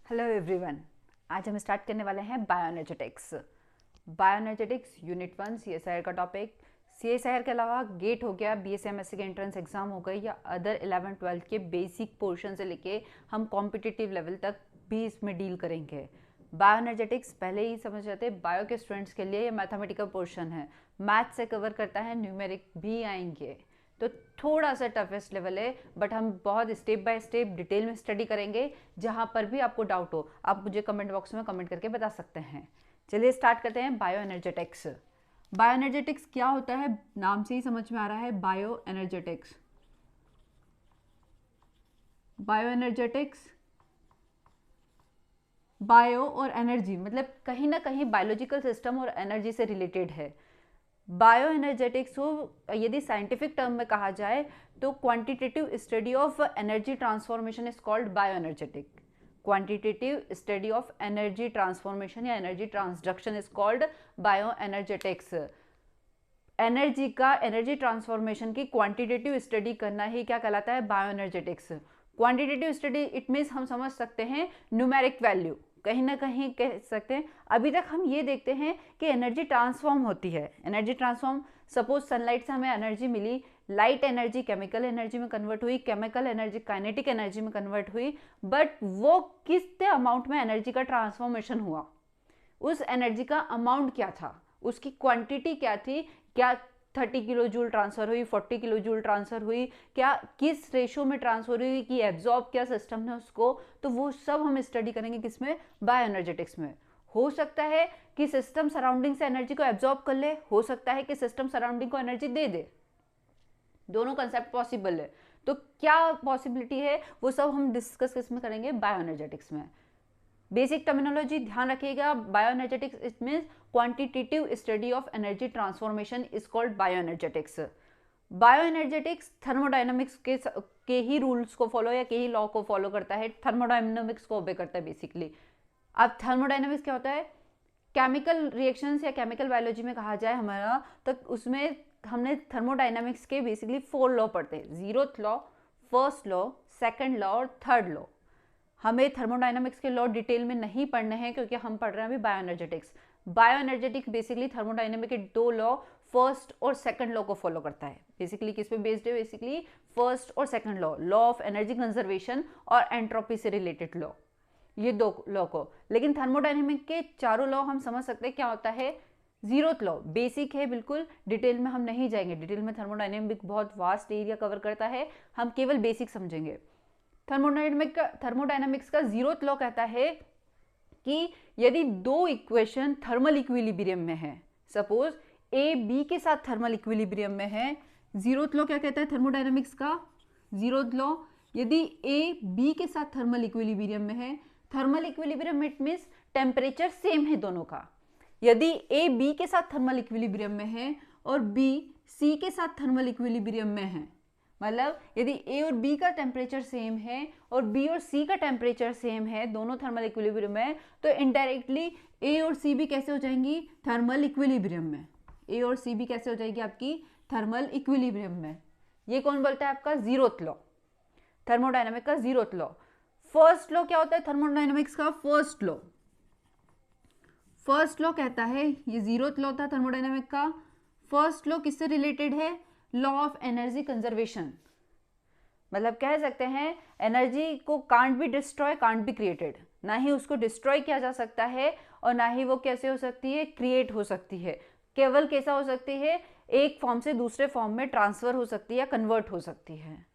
Hello everyone. आज हम start करने वाले हैं बायोएनर्जेटिक्स। बायोएनर्जेटिक्स यूनिट 1 सीएसआईआर का टॉपिक। सीएसआईआर के अलावा गेट हो गया, बीएससी एमएससी के एंट्रेंस एग्जाम हो गई, या अदर 11 12 के बेसिक पोर्शन से लेके हम कॉम्पिटिटिव लेवल तक भी इसमें डील करेंगे। बायोएनर्जेटिक्स पहले ही समझ जाते हैं, बायो के स्टूडेंट्स के लिए ये मैथमेटिकल पोर्शन है, मैथ से कवर करता है, न्यूमेरिक भी आएंगे, तो थोड़ा सा टफेस्ट लेवल है, बट हम बहुत स्टेप बाय स्टेप डिटेल में स्टडी करेंगे। जहाँ पर भी आपको डाउट हो आप मुझे कमेंट बॉक्स में कमेंट करके बता सकते हैं। चलिए स्टार्ट करते हैं। Bio energetics. बायो एनर्जेटिक्स क्या होता है, नाम से ही समझ में आ रहा है, bio energetics. Bio energetics, bio और एनर्जी मतलब कहीं ना कहीं बायोलॉजिकल सिस्टम और एनर्जी से रिलेटेड है। बायो एनर्जेटिक्स को यदि साइंटिफिक टर्म में कहा जाए तो quantitative study of energy transformation is called bio energetic. Quantitative study of energy transformation या energy transduction is called bio energetics. Energy का, एनर्जी ट्रांसफॉर्मेशन की क्वांटिटेटिव स्टडी करना ही क्या कहलाता है, bio energetics. Quantitative study it means हम समझ सकते हैं न्यूमेरिक वैल्यू, कहीं ना कहीं कह सकते हैं। अभी तक हम ये देखते हैं कि एनर्जी ट्रांसफॉर्म होती है। एनर्जी ट्रांसफॉर्म, सपोज सनलाइट से हमें एनर्जी मिली, लाइट एनर्जी केमिकल एनर्जी में कन्वर्ट हुई, केमिकल एनर्जी काइनेटिक एनर्जी में कन्वर्ट हुई, बट वो कितने अमाउंट में एनर्जी का ट्रांसफॉर्मेशन हुआ, उस एनर्जी का अमाउंट क्या था, उसकी क्वांटिटी क्या थी, क्या 30 किलो जूल ट्रांसफर हुई, 40 किलो जूल ट्रांसफर हुई, क्या किस रेशो में ट्रांसफर हुई, कि एब्जॉर्ब किया सिस्टम ने उसको, तो वो सब हम स्टडी करेंगे किसमें, बायो एनर्जेटिक्स में। हो सकता है कि सिस्टम सराउंडिंग से एनर्जी को एब्जॉर्ब कर ले, हो सकता है कि सिस्टम सराउंडिंग को एनर्जी दे दे, दोनों कंसेप्ट पॉसिबल है। तो क्या पॉसिबिलिटी है वो सब हम डिस्कस किसमें करेंगे, बायो एनर्जेटिक्स में। बेसिक टर्मिनोलॉजी ध्यान रखिएगा, bioenergetics it means quantitative study of energy transformation is called bioenergetics. Bioenergetics thermodynamics के ही रूल्स को फॉलो या के ही लॉ को फॉलो करता है, थर्मोडायनामिक्स को ओबे करता है बेसिकली। अब थर्मोडायनामिक्स क्या होता है, केमिकल रिएक्शंस या केमिकल बायोलॉजी में कहा जाए हमारा, तो उसमें हमने थर्मोडायनामिक्स के बेसिकली 4 लॉ पढ़ते हैं, zeroth law, first law, second law और थर्ड लॉ। हमें थर्मोडायनामिक्स के लॉ डिटेल में नहीं पढ़ने हैं क्योंकि हम पढ़ रहे हैं अभी बायोएनर्जेटिक्स। बायोएनर्जेटिक्स बेसिकली थर्मोडायनामिक के 2 लॉ, फर्स्ट और सेकंड लॉ को फॉलो करता है। बेसिकली किस पे बेस्ड है, बेसिकली फर्स्ट और second law, law of energy conservation और एंट्रोपी से रिलेटेड लॉ, ये 2 लॉ को। लेकिन थर्मोडायनामिक के चारों लॉ हम समझ सकते हैं क्या होता है। जीरोथ लॉ बेसिक है बिल्कुल, डिटेल में हम नहीं जाएंगे, डिटेल में थर्मोडायनामिक बहुत वास्ट एरिया कवर करता है, हम केवल बेसिक समझेंगे। थर्मोडायनामिक्स का जीरोथ लॉ कहता है कि यदि 2 इक्वेशन थर्मल इक्विलिब्रियम में है, सपोज ए बी के साथ थर्मल इक्विलिब्रियम में है, जीरोथ लॉ क्या कहता है थर्मोडायनामिक्स का, जीरोथ लॉ यदि ए बी के साथ थर्मल इक्विलिब्रियम में है, thermal equilibrium it means temperature same है दोनों का। यदि ए बी के साथ थर्मल इक्विलिब्रियम में है और बी सी के साथ थर्मल इक्विलिब्रियम में है, मतलब यदि ए और बी का टेम्परेचर सेम है और बी और सी का टेम्परेचर सेम है, दोनों थर्मल इक्विलिब्रियम में, तो इनडायरेक्टली ए और सी भी कैसे हो जाएंगी, थर्मल इक्विलिब्रियम में। ए और सी भी कैसे हो जाएगी आपकी, थर्मल इक्विलिब्रियम में। ये कौन बोलता है आपका, जीरोथ लॉ, थर्मोडायनामिक का जीरोथ लॉ। फर्स्ट लॉ क्या होता है थर्मोडायनामिक्स का, फर्स्ट लॉ, फर्स्ट लॉ कहता है, ये जीरोथ लॉ था थर्मोडायनामिक का, फर्स्ट लॉ किससे रिलेटेड है, लॉ ऑफ एनर्जी कंजर्वेशन। मतलब कह सकते हैं एनर्जी को can't be destroy, can't be created, ना ही उसको डिस्ट्रॉय किया जा सकता है और ना ही वो कैसे हो सकती है, क्रिएट हो सकती है। केवल कैसा हो सकती है, एक फॉर्म से दूसरे फॉर्म में ट्रांसफर हो सकती है या कन्वर्ट हो सकती है।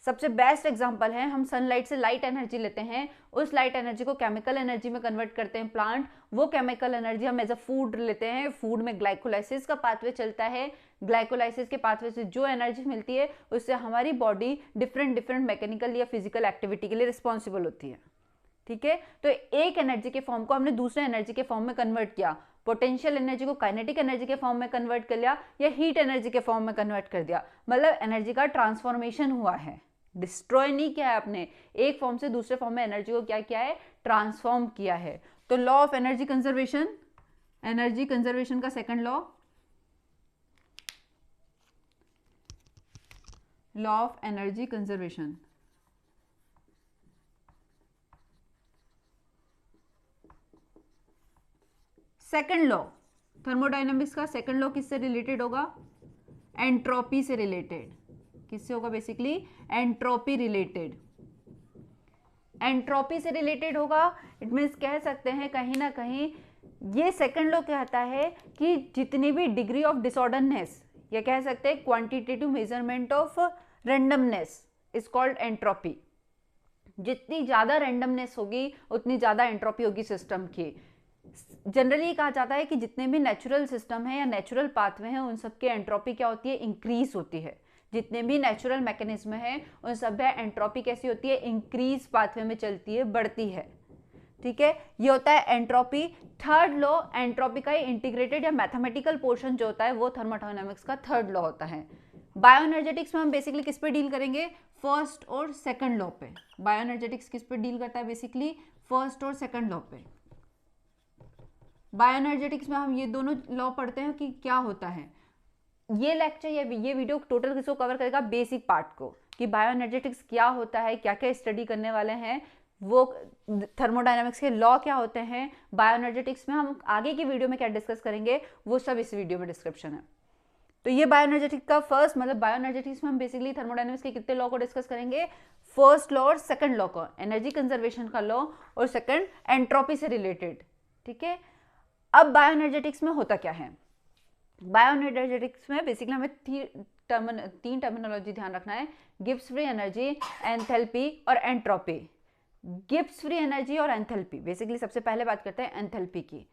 सबसे बेस्ट एग्जांपल है, हम सनलाइट से लाइट एनर्जी लेते हैं, उस लाइट एनर्जी को केमिकल एनर्जी में कन्वर्ट करते हैं प्लांट, वो केमिकल एनर्जी हम एज अ फूड लेते हैं, फूड में ग्लाइकोलाइसिस का पाथवे चलता है, ग्लाइकोलाइसिस के पाथवे से जो एनर्जी मिलती है उससे हमारी बॉडी डिफरेंट डिफरेंट मैकेनिकल या फिजिकल एक्टिविटी के लिए रिस्पॉन्सिबल होती है। ठीक है, तो एक एनर्जी के फॉर्म को हमने दूसरे एनर्जी के फॉर्म में कन्वर्ट किया, पोटेंशियल एनर्जी को काइनेटिक एनर्जी के फॉर्म में कन्वर्ट कर लिया या हीट एनर्जी के फॉर्म में कन्वर्ट कर दिया, मतलब एनर्जी का ट्रांसफॉर्मेशन हुआ है, डिस्ट्रॉय नहीं किया है आपने, एक फॉर्म से दूसरे फॉर्म में एनर्जी को क्या किया है, ट्रांसफॉर्म किया है। तो law of energy conservation, energy conservation का second law, law of energy conservation, second law thermodynamics का, सेकंड लॉ किससे रिलेटेड होगा? एंट्रोपी से रिलेटेड। किससे होगा? Basically entropy related. एंट्रोपी से रिलेटेड होगा, इट मीन्स कह सकते हैं कहीं ना कहीं ये सेकंड लॉ कहता है कि जितनी भी डिग्री ऑफ डिसऑर्डरनेस, या कह सकते हैं quantitative measurement of randomness is called entropy. जितनी ज़्यादा रैंडमनेस होगी उतनी ज़्यादा एंट्रोपी होगी सिस्टम की। जनरली कहा जाता है कि जितने भी नेचुरल सिस्टम है या नेचुरल पाथवे हैं उन सबके एंट्रोपी क्या होती है? इंक्रीज होती है। जितने भी नेचुरल मैकेनिज्म हैं उन सब में एंट्रोपी कैसी होती है? इंक्रीज पाथवे में चलती है, बढ़ती है। ठीक है, ये होता है एंट्रोपी। थर्ड लॉ एंट्रोपी का इंटीग्रेटेड या मैथमेटिकल पोर्शन जो होता है वो थर्मोडायनामिक्स का थर्ड लॉ होता है। बायोएनर्जेटिक्स में हम बेसिकली किस पे डील करेंगे? फर्स्ट और सेकंड लॉ पे। बायोएनर्जेटिक्स किस पे डील करता है? बेसिकली फर्स्ट और सेकंड लॉ पे। बायोएनर्जेटिक्स में हम ये दोनों लॉ पढ़ते हैं कि क्या होता है। ये लेक्चर ये वीडियो टोटल किसको कवर करेगा? बेसिक पार्ट को, कि बायोएनर्जेटिक्स क्या होता है, क्या क्या स्टडी करने वाले हैं, वो थर्मोडायनामिक्स के लॉ क्या होते हैं, बायोएनर्जेटिक्स में हम आगे की वीडियो में क्या डिस्कस करेंगे, वो सब इस वीडियो में डिस्क्रिप्शन है। तो ये बायोएनर्जेटिक्स का फर्स्ट, मतलब बायोएनर्जेटिक्स में हम बेसिकली थर्मोडायनामिक्स के कितने लॉ को डिस्कस करेंगे? फर्स्ट लॉ और सेकंड लॉ को, एनर्जी कंजर्वेशन का लॉ और सेकंड एंट्रोपी से रिलेटेड। ठीक है, अब बायोएनर्जेटिक्स में होता क्या है? बायोएनर्जेटिक्स में बेसिकली हमें तीन टर्मिनोलॉजी ध्यान रखना है, गिब्स फ्री एनर्जी, एंथैल्पी और एंट्रोपी। गिब्स फ्री एनर्जी और एंथैल्पी, बेसिकली सबसे पहले बात करते हैं एंथैल्पी की।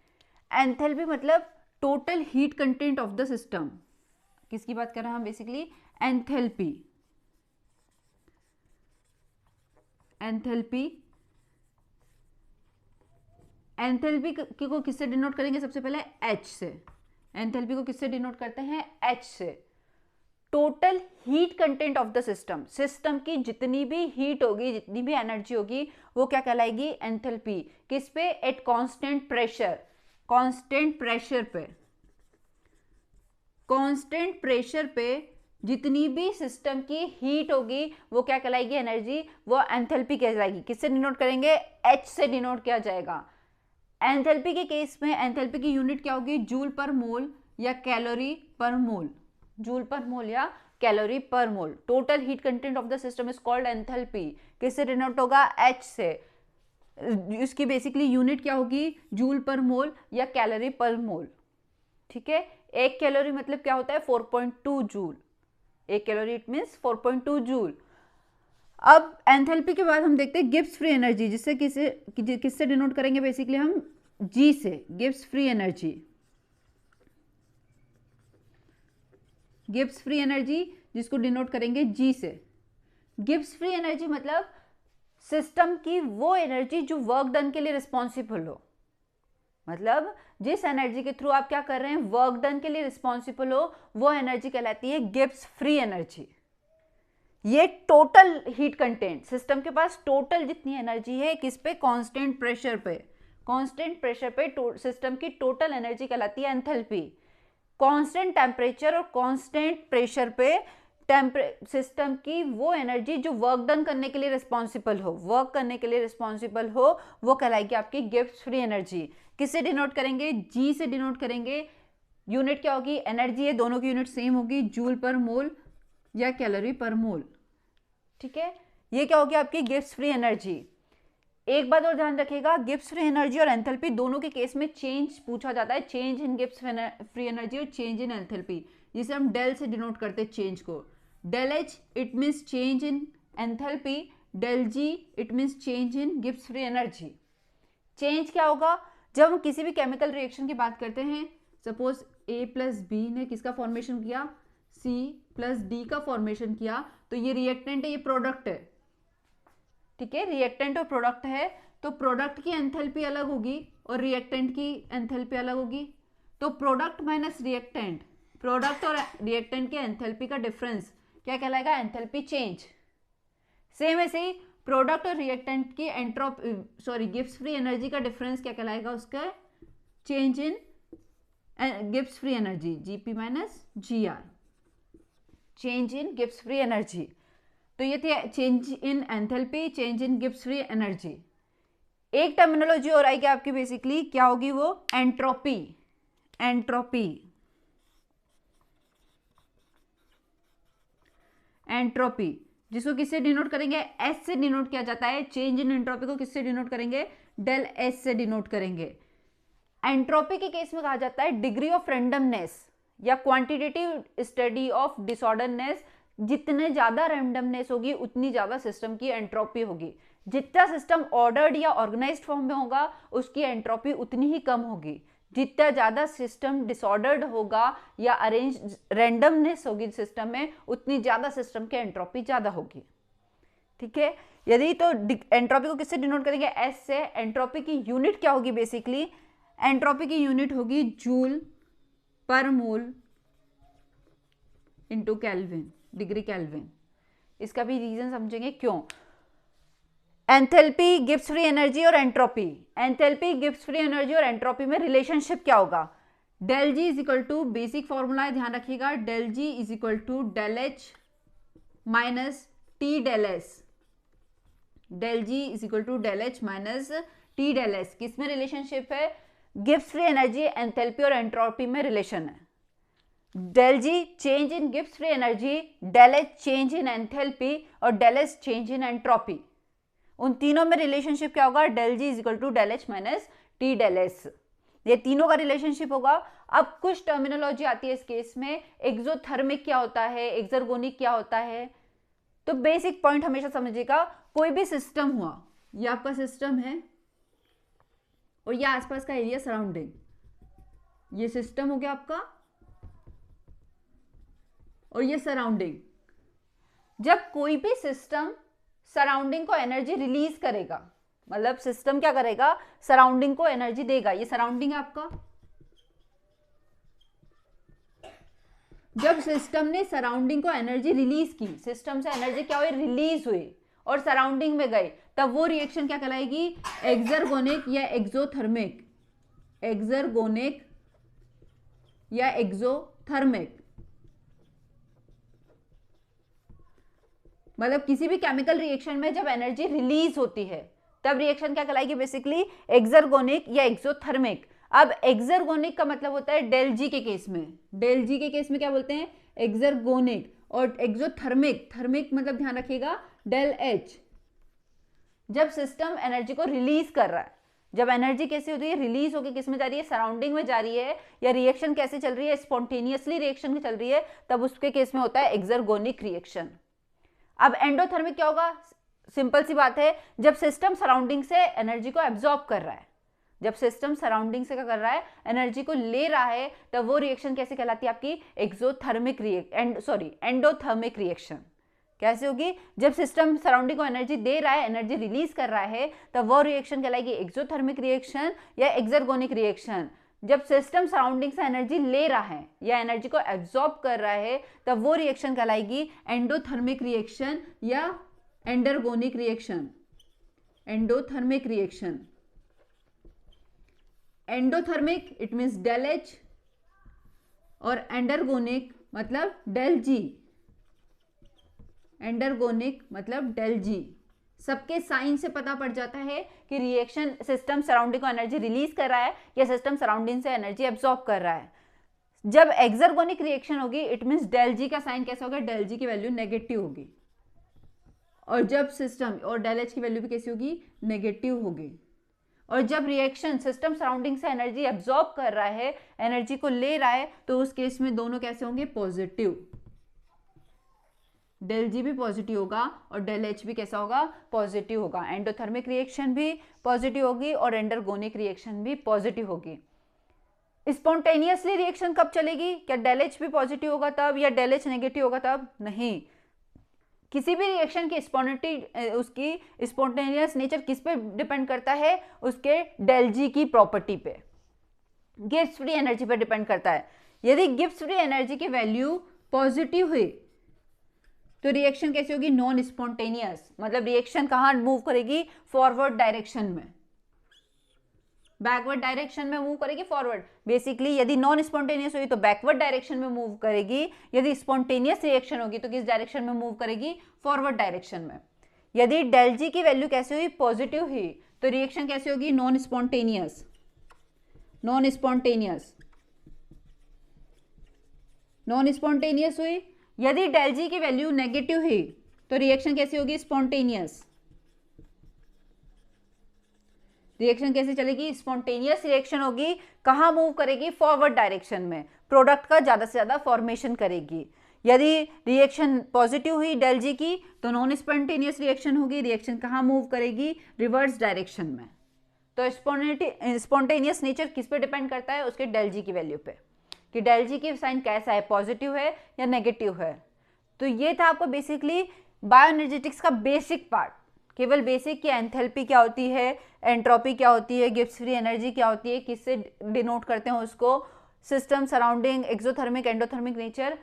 एंथैल्पी मतलब total heat content of the system. किसकी बात कर रहे हैं हम? Basically enthalpy. एंथैल्पी को किससे डिनोट करेंगे? सबसे पहले एच से। एंथैल्पी को किससे डिनोट करते हैं? एच से। Total heat content of the system, system की जितनी भी हीट होगी, जितनी भी एनर्जी होगी, वो क्या कहलाएगी? एंथैल्पी। किस पे? At constant pressure. Constant pressure पे, कांस्टेंट प्रेशर पे जितनी भी सिस्टम की हीट होगी वो क्या कहलाएगी? एनर्जी, वो एंथैल्पी कहलाएगी। किससे डिनोट करेंगे? एच से डिनोट किया जाएगा। एंथैल्पी के केस में एंथैल्पी की यूनिट क्या होगी? जूल पर मोल या कैलोरी पर मोल। जूल पर मोल या calorie per mole. Total heat content of the system is called enthalpy. किससे डिनोट होगा? एच से। इसकी बेसिकली यूनिट क्या होगी? जूल पर मोल या कैलोरी पर मोल। ठीक है, एक कैलोरी मतलब क्या होता है? 4.2 जूल। एक कैलोरी इट मीन्स 4.2 जूल। अब एंथैल्पी के बाद हम देखते हैं गिब्स फ्री एनर्जी, जिससे किससे डिनोट करेंगे? बेसिकली हम जी से, Gibbs free energy. Gibbs free energy जिसको डिनोट करेंगे जी से। गिब्स फ्री एनर्जी मतलब सिस्टम की वो एनर्जी जो वर्क डन के लिए रिस्पॉन्सिबल हो। मतलब जिस एनर्जी के थ्रू आप क्या कर रहे हैं? वर्क डन के लिए रिस्पॉन्सिबल हो, वो एनर्जी कहलाती है गिब्स फ्री एनर्जी। ये टोटल हीट कंटेंट, सिस्टम के पास टोटल जितनी एनर्जी है, किस पे? कांस्टेंट प्रेशर पे। कांस्टेंट प्रेशर पे सिस्टम की टोटल एनर्जी कहलाती है एंथैल्पी। कांस्टेंट टेम्परेचर और कांस्टेंट प्रेशर पे सिस्टम की वो एनर्जी जो वर्क डन करने के लिए रिस्पॉन्सिबल हो, वर्क करने के लिए रिस्पॉन्सिबल हो, वो कहलाएगी आपकी गिब्स फ्री एनर्जी। किससे डिनोट करेंगे? जी से डिनोट करेंगे। यूनिट क्या होगी? एनर्जी है, दोनों की यूनिट सेम होगी, जूल पर मोल या कैलोरी पर मोल। ठीक है, ये क्या होगी? आपकी गिब्स फ्री एनर्जी। एक बात और ध्यान रखिएगा, गिब्स फ्री एनर्जी और एंथैल्पी दोनों के केस में चेंज पूछा जाता है, change in Gibbs free energy और चेंज इन एंथैल्पी, जिसे हम डेल से डिनोट करते हैं चेंज को। Del H it means change in enthalpy, del G it means change in Gibbs free energy. Change क्या होगा? जब हम किसी भी केमिकल रिएक्शन की बात करते हैं, सपोज ए प्लस बी ने किसका फॉर्मेशन किया? सी प्लस डी का फॉर्मेशन किया, तो ये रिएक्टेंट है, ये प्रोडक्ट है। ठीक है, रिएक्टेंट और प्रोडक्ट है, तो प्रोडक्ट की एंथैल्पी अलग होगी और रिएक्टेंट की एंथैल्पी अलग होगी। तो प्रोडक्ट माइनस रिएक्टेंट, प्रोडक्ट और रिएक्टेंट के एंथैल्पी का डिफरेंस क्या कहलाएगा? Enthalpy change. सेम ऐसे ही प्रोडक्ट और रिएक्टेंट की गिब्स फ्री एनर्जी का डिफरेंस क्या कहलाएगा? उसका change in Gibbs free energy, GP minus GR, change in Gibbs free energy. तो ये थे change in enthalpy, change in Gibbs free energy. एक टर्मिनोलॉजी और आएगी आपकी, बेसिकली क्या होगी वो, एंट्रोपी। एंट्रोपी, एंट्रोपी जिसको किससे डिनोट करेंगे, एस से डिनोट किया जाता है। चेंज इन एंट्रोपी को किससे डिनोट करेंगे, डेल एस से डिनोट करेंगे। एंट्रोपी के केस में कहा जाता है डिग्री ऑफ रैंडमनेस या क्वांटिटेटिव स्टडी ऑफ डिसऑर्डरनेस। जितने ज्यादा रैंडमनेस होगी उतनी ज्यादा सिस्टम की एंट्रोपी होगी। जितना सिस्टम ऑर्डर्ड या ऑर्गेनाइज्ड फॉर्म में होगा उसकी एंट्रोपी उतनी ही कम होगी। जितना ज्यादा सिस्टम डिसऑर्डर्ड होगा या अरेंज रैंडमनेस होगी सिस्टम में, उतनी ज्यादा सिस्टम की एंट्रोपी ज्यादा होगी। ठीक है, यदि तो एंट्रोपी को किससे डिनोट करेंगे, एस से। एंट्रोपी की यूनिट क्या होगी, बेसिकली एंट्रोपी की यूनिट होगी joule per mole into kelvin, degree kelvin. इसका भी रीजन समझेंगे क्यों। एंथैल्पी गिव्स फ्री एनर्जी और एंट्रोपी, एंथैल्पी गिव्स फ्री एनर्जी और एंट्रोपी में रिलेशनशिप क्या होगा, del G is equal to, basic formula है ध्यान रखिएगा, del G is equal to del H minus T del S. Del G is equal to del H minus T del S. किस में relationship है, गिव्स free energy, enthalpy और entropy में relation है। डेल जी चेंज इन गिव्स free energy, del H change in enthalpy और del S change in entropy. उन तीनों में रिलेशनशिप क्या होगा, del G is equal to del H minus T del S. ये तीनों का रिलेशनशिप होगा। अब कुछ टर्मिनोलॉजी आती है इस केस में, एक्सोथर्मिक क्या होता है, एक्सर्गोनिक क्या होता है। तो बेसिक पॉइंट हमेशा समझिएगा, कोई भी सिस्टम हुआ, ये आपका सिस्टम है और ये आसपास का एरिया सराउंडिंग, ये सिस्टम हो गया आपका और ये सराउंडिंग। जब कोई भी सिस्टम सराउंडिंग को एनर्जी रिलीज करेगा, मतलब सिस्टम क्या करेगा, सराउंडिंग को एनर्जी देगा। ये सराउंडिंग है आपका। जब सिस्टम ने सराउंडिंग को एनर्जी रिलीज की, सिस्टम से एनर्जी क्या हुई, रिलीज हुई और सराउंडिंग में गई, तब वो रिएक्शन क्या कहलाएगी, एक्सर्गोनिक या एक्सोथर्मिक। एक्सर्गोनिक या एक्सोथर्मिक, मतलब किसी भी केमिकल रिएक्शन में जब एनर्जी रिलीज होती है तब रिएक्शन क्या कहलाएगी, बेसिकली एक्सर्गोनिक या एक्सोथर्मिक। अब एक्सर्गोनिक का मतलब होता है डेल जी के केस में, डेल जी के केस में क्या बोलते हैं, एक्सर्गोनिक। और एक्सोथर्मिक, थर्मिक मतलब ध्यान रखिएगा डेल एच। जब सिस्टम एनर्जी को रिलीज कर रहा है, जब एनर्जी कैसे होती है, रिलीज होकर किस में जा रही है, सराउंडिंग में जा रही है, या रिएक्शन कैसे चल रही है, स्पॉन्टेनियसली रिएक्शन चल रही है, तब उसके केस में होता है एक्सर्गोनिक रिएक्शन। अब एंडोथर्मिक क्या होगा, सिंपल सी बात है, जब सिस्टम सराउंडिंग से एनर्जी को एब्जॉर्ब कर रहा है, जब सिस्टम सराउंडिंग से क्या कर रहा है, एनर्जी को ले रहा है, तब वो रिएक्शन कैसे कहलाती है आपकी, एक्सोथर्मिक एंडोथर्मिक रिएक्शन। कैसे होगी, जब सिस्टम सराउंडिंग को एनर्जी दे रहा है, एनर्जी रिलीज कर रहा है, तब वो रिएक्शन कहलाएगी एक्सोथर्मिक रिएक्शन या एक्सर्गोनिक रिएक्शन। जब सिस्टम सराउंडिंग से एनर्जी ले रहा है या एनर्जी को एब्जॉर्ब कर रहा है, तब वो रिएक्शन कहलाएगी एंडोथर्मिक रिएक्शन या endergonic reaction. Endothermic reaction, endothermic it means del H और एंडरगोनिक मतलब डेल जी। एंडरगोनिक मतलब डेल जी। सबके साइन से पता पड़ जाता है कि रिएक्शन सिस्टम सराउंडिंग को एनर्जी रिलीज कर रहा है या सिस्टम सराउंडिंग से एनर्जी एब्जॉर्ब कर रहा है। जब एक्सर्गोनिक रिएक्शन होगी, इट मींस डेल जी का साइन कैसा होगा, डेल जी की वैल्यू नेगेटिव होगी। और जब सिस्टम और डेल एच की वैल्यू भी कैसी होगी, नेगेटिव होगी। और जब रिएक्शन सिस्टम सराउंडिंग से एनर्जी एब्जॉर्ब कर रहा है, एनर्जी को ले रहा है, तो उस केस में दोनों कैसे होंगे, पॉजिटिव। डेल जी भी पॉजिटिव होगा और डेल एच भी कैसा होगा, पॉजिटिव होगा। एंडोथर्मिक रिएक्शन भी पॉजिटिव होगी और एंडरगोनिक रिएक्शन भी पॉजिटिव होगी। स्पॉन्टेनियसली रिएक्शन कब चलेगी, क्या डेल एच भी पॉजिटिव होगा तब, या डेल एच नेगेटिव होगा तब, नहीं। किसी भी रिएक्शन की उसकी स्पॉन्टेनियस नेचर किस पे डिपेंड करता है, उसके डेल जी की प्रॉपर्टी पे, गिब्स फ्री एनर्जी पर डिपेंड करता है। यदि गिब्स फ्री एनर्जी की वैल्यू पॉजिटिव हुई तो रिएक्शन कैसी होगी, नॉन स्पॉन्टेनियस, मतलब रिएक्शन कहाँ मूव करेगी, फॉरवर्ड डायरेक्शन में। बैकवर्ड डायरेक्शन में मूव करेगी, फॉरवर्ड। बेसिकली यदि नॉन स्पॉन्टेनियस हुई तो बैकवर्ड डायरेक्शन में मूव करेगी, यदि स्पॉन्टेनियस रिएक्शन होगी तो किस डायरेक्शन में मूव करेगी, फॉरवर्ड डायरेक्शन में। यदि डेल जी की वैल्यू कैसी हुई, पॉजिटिव हुई, तो रिएक्शन कैसे होगी, non spontaneous, non spontaneous, non spontaneous हुई। यदि डेल जी की वैल्यू नेगेटिव हुई तो रिएक्शन कैसी होगी, स्पॉन्टेनियस। रिएक्शन कैसे चलेगी, स्पॉन्टेनियस रिएक्शन होगी। कहाँ मूव करेगी, फॉरवर्ड डायरेक्शन में, प्रोडक्ट का ज़्यादा से ज़्यादा फॉर्मेशन करेगी। यदि रिएक्शन पॉजिटिव हुई डेल जी की तो नॉन स्पॉन्टेनियस रिएक्शन होगी, रिएक्शन कहाँ मूव करेगी, रिवर्स डायरेक्शन में। तो स्पॉन्टेनियस नेचर किस पे डिपेंड करता है, उसके डेल जी की वैल्यू पे, कि डेल जी की साइन कैसा है, पॉजिटिव है या नेगेटिव है। तो ये था आपको बेसिकली बायोएनर्जेटिक्स का बेसिक पार्ट, केवल बेसिक की एंथैल्पी क्या होती है, एंट्रोपी क्या होती है, गिब्स फ्री एनर्जी क्या होती है, किससे डिनोट करते हैं उसको, system surrounding, exothermic endothermic nature.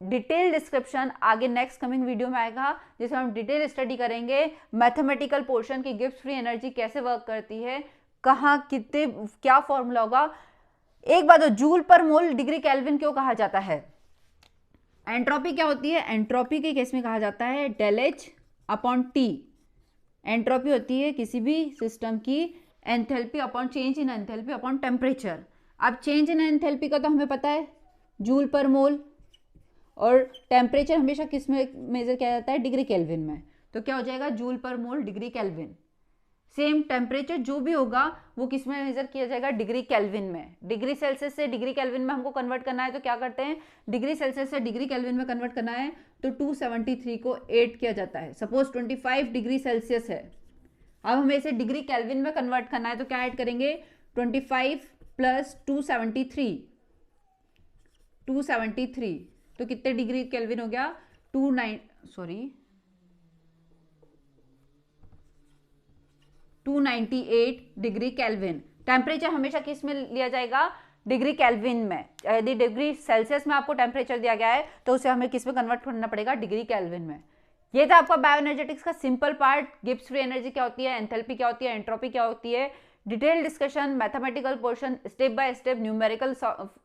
Detail description आगे नेक्स्ट कमिंग वीडियो में आएगा, जिसमें हम डिटेल स्टडी करेंगे मैथमेटिकल पोर्शन की, गिब्स फ्री एनर्जी कैसे वर्क करती है, कहाँ कितने क्या फॉर्मूला होगा। एक बात, जूल पर मोल डिग्री केल्विन क्यों कहा जाता है। एंट्रोपी क्या होती है, एंट्रोपी के केस में कहा जाता है del H upon T. Entropy होती है किसी भी सिस्टम की enthalpy upon change in enthalpy upon temperature. अब चेंज इन एंथैल्पी का तो हमें पता है जूल पर मोल, और टेम्परेचर हमेशा किस में मेजर किया जाता है, डिग्री केल्विन में। तो क्या हो जाएगा, जूल पर मोल डिग्री केल्विन। सेम टेम्परेचर जो भी होगा वो किस में मेजर किया जाएगा, डिग्री केल्विन में। डिग्री सेल्सियस से डिग्री केल्विन में हमको कन्वर्ट करना है तो क्या करते हैं, डिग्री सेल्सियस से डिग्री केल्विन में कन्वर्ट करना है तो 273 को 8 किया जाता है। सपोज 25 डिग्री सेल्सियस है, अब हमें इसे डिग्री केल्विन में कन्वर्ट करना है तो क्या ऐड करेंगे, 25 प्लस 273, 273 तो कितने डिग्री केल्विन हो गया, 298 डिग्री केल्विन। टेम्परेचर हमेशा किस में लिया जाएगा, डिग्री केल्विन में। यदि डिग्री सेल्सियस में आपको टेम्परेचर दिया गया है तो उसे हमें किस में कन्वर्ट करना पड़ेगा, डिग्री केल्विन में। ये था आपका बायोएनर्जेटिक्स का simple part, Gibbs free energy क्या होती है, एंथैल्पी क्या होती है, एंट्रोपी क्या होती है। Detail discussion, mathematical portion, step by step numerical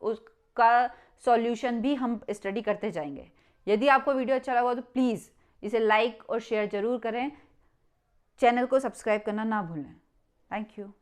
उसका सॉल्यूशन भी हम स्टडी करते जाएंगे। यदि आपको वीडियो अच्छा लगा तो प्लीज़ इसे लाइक और शेयर जरूर करें, चैनल को सब्सक्राइब करना ना भूलें। Thank you.